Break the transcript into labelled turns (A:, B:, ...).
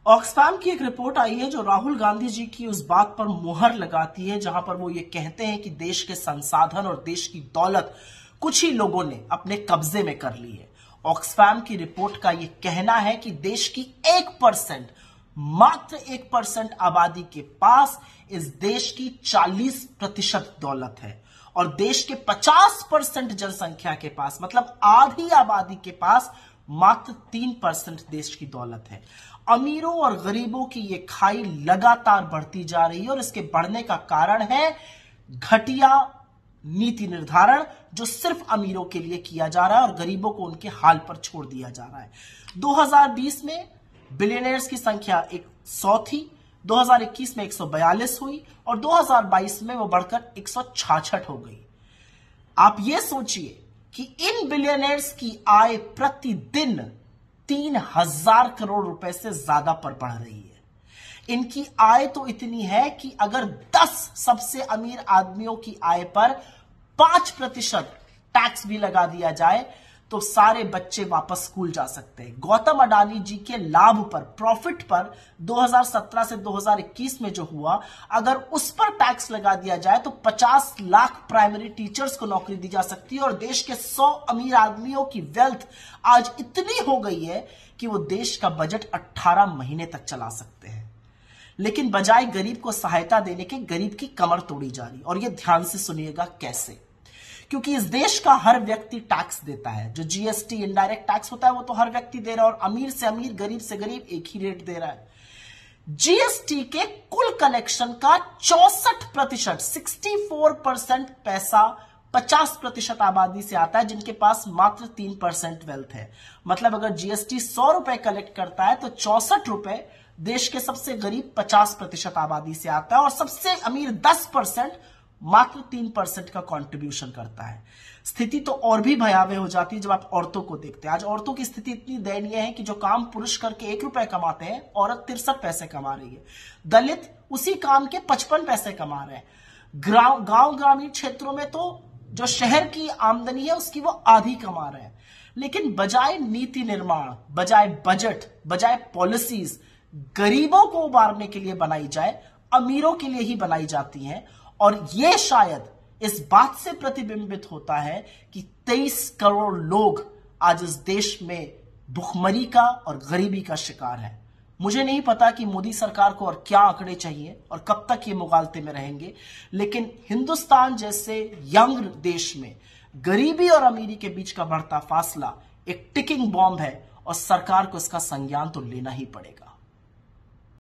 A: Oxfam की एक report आई है जो राहुल गांधी जी की उस बात पर मुहर लगाती है जहां पर वो ये कहते हैं कि देश के संसाधन और देश की दौलत कुछ ही लोगों ने अपने कब्जे में कर ली है। ऑक्सफैम की रिपोर्ट का ये कहना है कि देश की 1%, मात्र 1% आबादी के पास इस देश की 40% दौलत है और देश के 50% जनसंख्या के पास, मतलब आधी आबादी के पास मात्र 3% देश की दौलत है। अमीरों और गरीबों की ये खाई लगातार बढ़ती जा रही है और इसके बढ़ने का कारण है घटिया नीति निर्धारण जो सिर्फ अमीरों के लिए किया जा रहा है और गरीबों को उनके हाल पर छोड़ दिया जा रहा है। 2020 में बिलियनियर्स की संख्या 100 थी, 2021 में 142 हुई और 2022 में वो बढ़कर 166 हो गई। आप ये सोचिए कि इन बिलियनियर्स की आय प्रतिदिन 3000 करोड़ रुपए से ज्यादा पर बढ़ रही है। इनकी आय तो इतनी है कि अगर 10 सबसे अमीर आदमियों की आय पर 5% टैक्स भी लगा दिया जाए तो सारे बच्चे वापस स्कूल जा सकते हैं। गौतम अडानी जी के लाभ पर, प्रॉफिट पर 2017 से 2021 में जो हुआ, अगर उस पर टैक्स लगा दिया जाए तो 50 लाख प्राइमरी टीचर्स को नौकरी दी जा सकती है और देश के 100 अमीर आदमियों की वेल्थ आज इतनी हो गई है कि वो देश का बजट 18 महीने तक चला सकते हैं। लेकिन बजाय गरीब को सहायता देने के गरीब की कमर तोड़ी जा रही। और ये ध्यान से सुनिएगा कैसे, क्योंकि इस देश का हर व्यक्ति टैक्स देता है। जो जीएसटी इनडायरेक्ट टैक्स होता है वो तो हर व्यक्ति दे रहा है और अमीर से अमीर, गरीब से गरीब एक ही रेट दे रहा है। जीएसटी के कुल कलेक्शन का 64%, 64% पैसा 50% आबादी से आता है जिनके पास मात्र 3% वेल्थ है। मतलब अगर जीएसटी 100 रुपए कलेक्ट करता है तो 64 रुपए देश के सबसे गरीब 50% आबादी से आता है और सबसे अमीर 10% मात्र 3% का कंट्रीब्यूशन करता है। स्थिति तो और भी भयावह हो जाती है जब आप औरतों को देखते हैं। आज औरतों की स्थिति इतनी दयनीय है कि जो काम पुरुष करके 1 रुपए कमाते हैं, औरत 63 पैसे कमा रही है। दलित उसी काम के 55 पैसे कमा रहे हैं। गांव ग्रामीण क्षेत्रों में तो जो शहर की आमदनी है उसकी वो आधी कमा रहे हैं। लेकिन बजाय नीति निर्माण, बजाय बजट, बजाय पॉलिसीज गरीबों को उबारने के लिए बनाई जाए, अमीरों के लिए ही बनाई जाती हैं। और यह शायद इस बात से प्रतिबिंबित होता है कि 23 करोड़ लोग आज इस देश में भुखमरी का और गरीबी का शिकार है। मुझे नहीं पता कि मोदी सरकार को और क्या आंकड़े चाहिए और कब तक ये मुगालते में रहेंगे, लेकिन हिंदुस्तान जैसे यंग देश में गरीबी और अमीरी के बीच का बढ़ता फासला एक टिकिंग बॉम्ब है और सरकार को इसका संज्ञान तो लेना ही पड़ेगा।